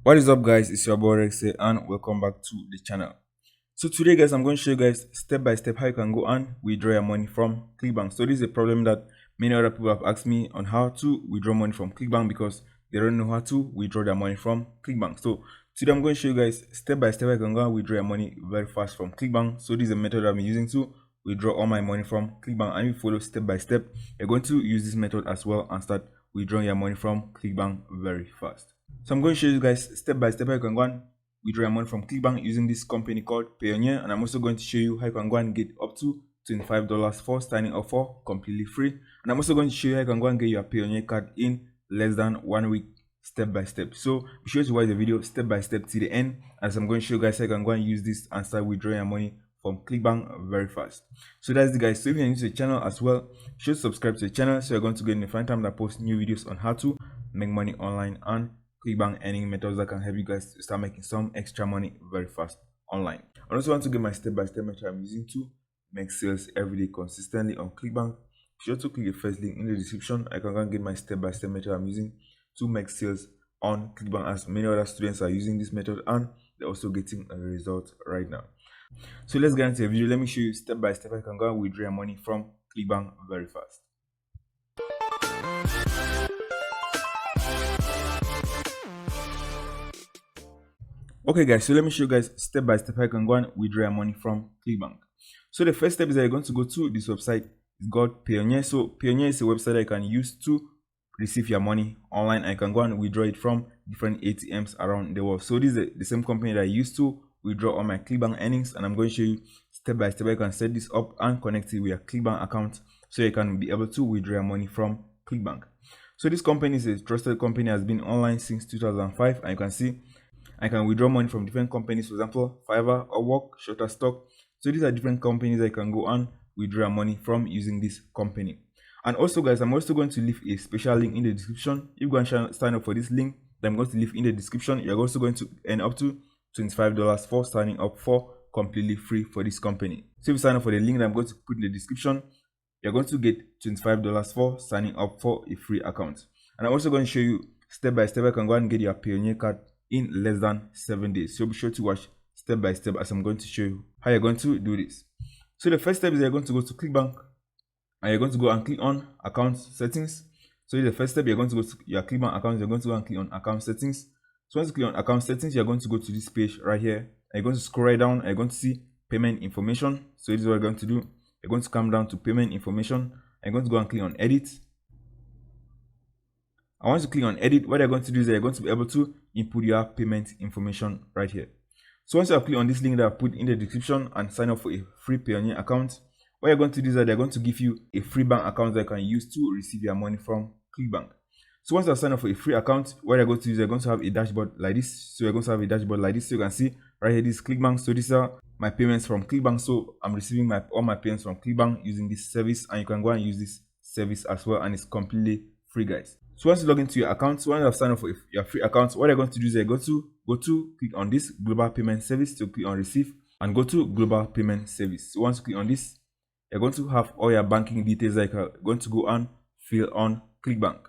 What is up, guys? It's your boy Rex here, and welcome back to the channel. So today, guys, I'm going to show you guys step by step how you can go and withdraw your money from Clickbank. So this is a problem that many other people have asked me on how to withdraw money from Clickbank because they don't know how to withdraw their money from Clickbank. So today I'm going to show you guys step by step how you can go and withdraw your money very fast from Clickbank. So this is a method I've been using to withdraw all my money from Clickbank, and if you follow step by step, you're going to use this method as well and start withdrawing your money from Clickbank very fast. So I'm going to show you guys step by step how you can go and withdraw your money from Clickbank using this company called Payoneer, and I'm also going to show you how you can go and get up to $25 for signing up for completely free. And I'm also going to show you how you can go and get your Payoneer card in less than 1 week, step by step. So be sure to watch the video step by step to the end, as I'm going to show you guys how you can go and use this and start withdrawing your money from Clickbank very fast. So that's the guys. So if you're new to the channel as well, be sure to subscribe to the channel so you're going to get notified time that I post new videos on how to make money online and Clickbank earning methods that can help you guys to start making some extra money very fast online. I also want to get my step-by-step method I'm using to make sales every day consistently on Clickbank. Be sure to click the first link in the description. I can go and get my step-by-step method I'm using to make sales on Clickbank, as many other students are using this method and they're also getting a result right now. So let's get into the video. Let me show you step by step how you can go and withdraw your money from Clickbank very fast. Okay guys, so let me show you guys step by step how you can go and withdraw your money from Clickbank. So the first step is that you're going to go to this website. It's called Payoneer. So Payoneer is a website that you can use to receive your money online, and you can go and withdraw it from different ATMs around the world. So this is the same company that I used to withdraw all my Clickbank earnings, and I'm going to show you step by step how you can set this up and connect it with your Clickbank account so you can be able to withdraw your money from Clickbank. So this company is a trusted company, has been online since 2005, and you can see I can withdraw money from different companies, for example, Fiverr, Upwork, Shutterstock. So these are different companies I can go and withdraw money from using this company. And also, guys, I'm also going to leave a special link in the description. If you go and sign up for this link that I'm going to leave in the description, you're also going to earn up to $25 for signing up for completely free for this company. So if you sign up for the link that I'm going to put in the description, you're going to get $25 for signing up for a free account. And I'm also going to show you step by step how you can go and get your Payoneer card in less than 7 days. So be sure to watch step by step as I'm going to show you how you're going to do this. So the first step is you're going to go to Clickbank and you're going to go and click on account settings. So the first step, you're going to go to your Clickbank account, you're going to go and click on account settings. So once you click on account settings, you're going to go to this page right here, and you're going to scroll right down and you're going to see payment information. So this is what you're going to do. You're going to come down to payment information and you're going to go and click on edit. And once you click on edit, what you're going to do is you're going to be able to input your payment information right here. So once you have clicked on this link that I put in the description and sign up for a free Payoneer account, what you're going to do is that they're going to give you a free bank account that you can use to receive your money from Clickbank. So once you have signed up for a free account, what you're going to do is you're going to have a dashboard like this. So you're going to have a dashboard like this. So you can see right here, this Clickbank. So these are my payments from Clickbank. So I'm receiving all my payments from Clickbank using this service, and you can go and use this service as well, and it's completely free, guys. So once you log into your account, so once you have signed up for your free account, what you're going to do is you're going to go to click on this global payment service, to click on receive and go to global payment service. So once you click on this, you're going to have all your banking details that you're going to go and fill on Clickbank.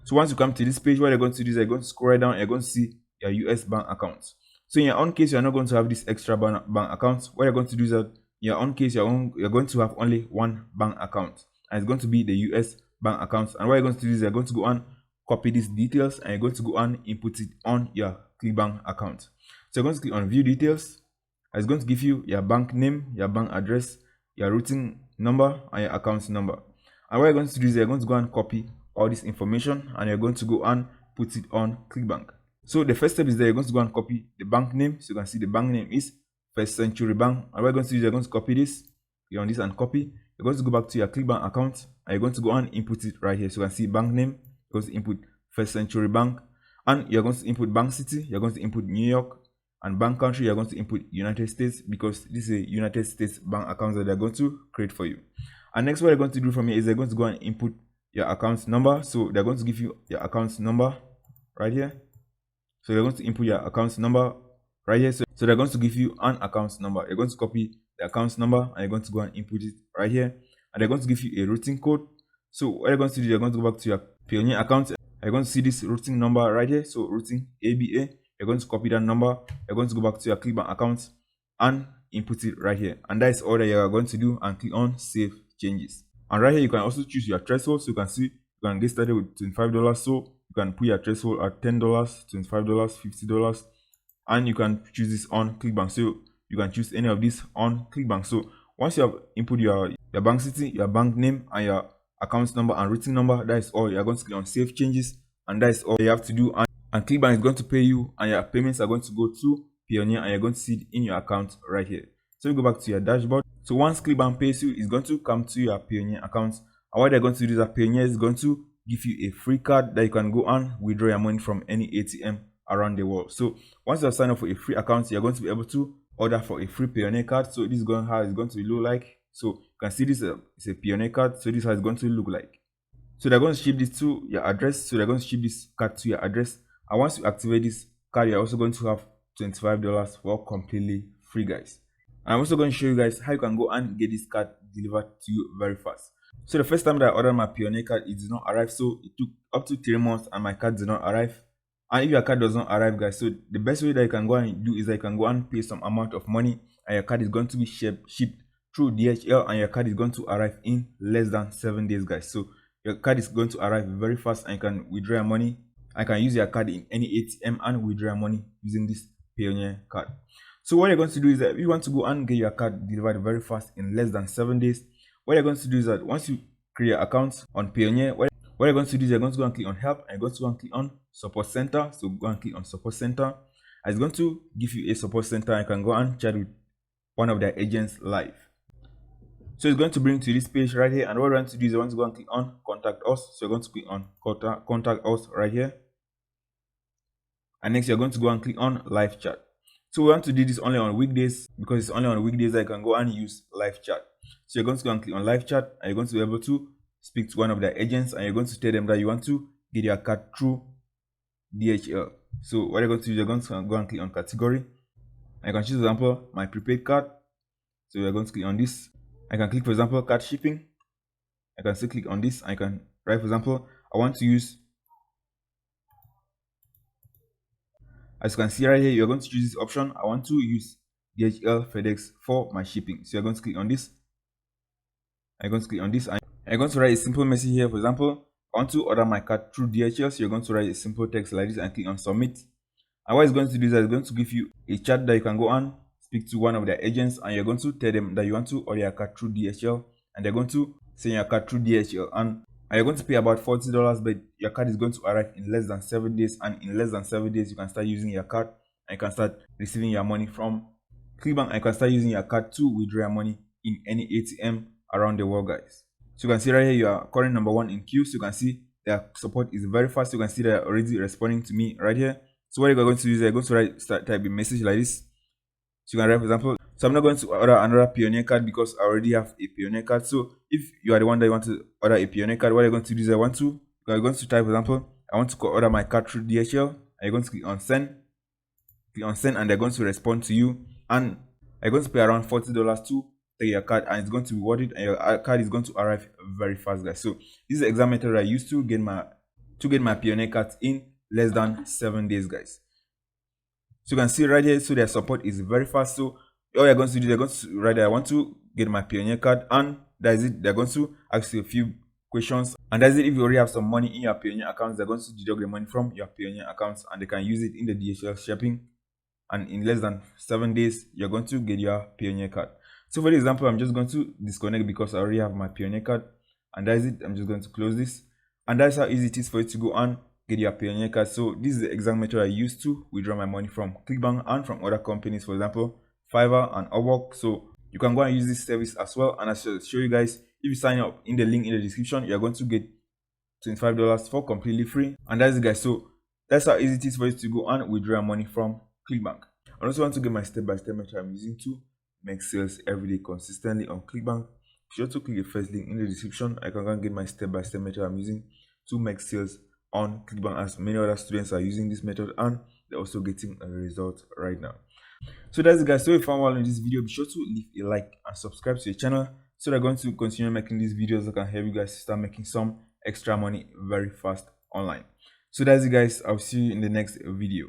So once you come to this page, what you're going to do is you're going to scroll right down and you're going to see your US bank account. So in your own case, you're not going to have this extra bank account. What you're going to do is that in your own case, you're going to have only one bank account, and it's going to be the US bank accounts. And what you're going to do is you're going to go and copy these details and you're going to go and input it on your Clickbank account. So you're going to click on view details. It's going to give you your bank name, your bank address, your routing number, and your account number. And what you're going to do is you're going to go and copy all this information and you're going to go and put it on Clickbank. So the first step is that you're going to go and copy the bank name. So you can see the bank name is First Century Bank. And what you're going to do is you're going to copy this, click on this and copy. You're going to go back to your Clickbank account and you're going to go and input it right here. So you can see bank name, you're going to input First Century Bank, and you're going to input bank city, you're going to input New York, and bank country, you're going to input United States, because this is a United States bank account that they're going to create for you. And next, what they're going to do from here is they're going to go and input your account number. So they're going to give you your account number right here. So you're going to input your account number right here. So they're going to give you an account number. You're going to copy the account number and you're going to go and input it right here. And they're going to give you a routing code. So what you're going to do, you're going to go back to your Payoneer account. You're going to see this routing number right here. So routing ABA. you're going to copy that number, you're going to go back to your Clickbank account and input it right here. And that is all that you're going to do, and click on save changes. And right here you can also choose your threshold. So you can see you can get started with $25. So you can put your threshold at $10, $25, $50, and you can choose this on Clickbank. So you can choose any of these on Clickbank. So once you have input your bank city, your bank name, and your account number and routing number, that is all. You're going to click on save changes, and that is all you have to do. And Clickbank is going to pay you, and your payments are going to go to Payoneer, and you're going to see it in your account right here. So we go back to your dashboard. So once Clickbank pays you, it's going to come to your Payoneer account. And what they're going to do is that Payoneer is going to give you a free card that you can go and withdraw your money from any ATM around the world. So once you have signed up for a free account, you're going to be able to order for a free Payoneer card. So this is going how it's going to look like. So you can see this is a Payoneer card. So this is how it's going to look like. So they're going to ship this to your address. So they're going to ship this card to your address. And once you activate this card, you're also going to have $25 for completely free, guys. And I'm also going to show you guys how you can go and get this card delivered to you very fast. So the first time that I ordered my Payoneer card, it did not arrive. So it took up to 3 months and my card did not arrive. And if your card does not arrive, guys, so the best way that you can go and do is that you can go and pay some amount of money, and your card is going to be shipped through DHL, and your card is going to arrive in less than 7 days, guys. So your card is going to arrive very fast, and you can withdraw your money. I can use your card in any ATM and withdraw your money using this Payoneer card. So what you're going to do is that if you want to go and get your card delivered very fast in less than 7 days, what you're going to do is that once you create an account on Payoneer, what you're going to do is you're going to go and click on help, and you're going to go and click on support center. So go and click on support center, and it's going to give you a support center, and you can go and chat with one of their agents live. So it's going to bring to this page right here, and what we're going to do is I want to go and click on contact us. So you're going to click on contact us right here, and next you're going to go and click on live chat. So we want to do this only on weekdays, because it's only on weekdays that you can go and use live chat. So you're going to go and click on live chat, and you're going to be able to speak to one of their agents, and you're going to tell them that you want to get your card through DHL. So what you're going to do is you're going to go and click on category. I can choose, for example, my prepaid card. So you're going to click on this. I can click, for example, card shipping. I can still click on this. I can write, for example, I want to use, as you can see right here, you're going to choose this option. I want to use DHL FedEx for my shipping. So you're going to click on this. I'm going to click on this. I'm going to write a simple message here. For example, I want to order my card through DHL. So you're going to write a simple text like this and click on submit. And what it's going to do is that it's going to give you a chat that you can go and speak to one of their agents, and you're going to tell them that you want to order your card through DHL, and they're going to send your card through DHL, and you're going to pay about $40, but your card is going to arrive in less than 7 days, and in less than 7 days you can start using your card, and you can start receiving your money from Clickbank, and you can start using your card to withdraw your money in any ATM around the world, guys. So you can see right here you are current number 1 in queue. So you can see their support is very fast. You can see they're already responding to me right here. So what you're going to do is you're going to type a message like this. So you can write, for example, so I'm not going to order another Payoneer card because I already have a Payoneer card. So if you are the one that you want to order a Payoneer card, what you're going to do is you're going to type, for example, I want to order my card through DHL, and you're going to click on send. Click on send, and they're going to respond to you, and you're going to pay around $40 to take your card, and it's going to be worth it, and your card is going to arrive very fast, guys. So this is the exact method I used to get my Payoneer cards in less than 7 days, guys. So you can see right here, so their support is very fast. So all you're going to do, they're going to write, I want to get my Payoneer card, and that is it. They're going to ask you a few questions, and that's it. If you already have some money in your Payoneer accounts, they're going to deduct the money from your Payoneer accounts, and they can use it in the DHL shipping, and in less than 7 days you're going to get your Payoneer card. So for example, I'm just going to disconnect because I already have my Payoneer card, and that's it. I'm just going to close this, and that's how easy it is for you to go and get your Payoneer card. So this is the exact method I used to withdraw my money from Clickbank and from other companies, for example Fiverr and Upwork. So you can go and use this service as well, and I shall show you guys. If you sign up in the link in the description, you're going to get $25 for completely free, and that's it, guys. So that's how easy it is for you to go and withdraw money from Clickbank. I also want to get my step-by-step method I'm using to make sales every day consistently on Clickbank. Be sure to click the first link in the description. I can go and get my step-by-step method I'm using to make sales on Clickbank, as many other students are using this method and they're also getting a result right now. So that's it, guys. So if you found value in this video, be sure to leave a like and subscribe to the channel, so that I'm going to continue making these videos that can help you guys start making some extra money very fast online. So that's it, guys. I'll see you in the next video.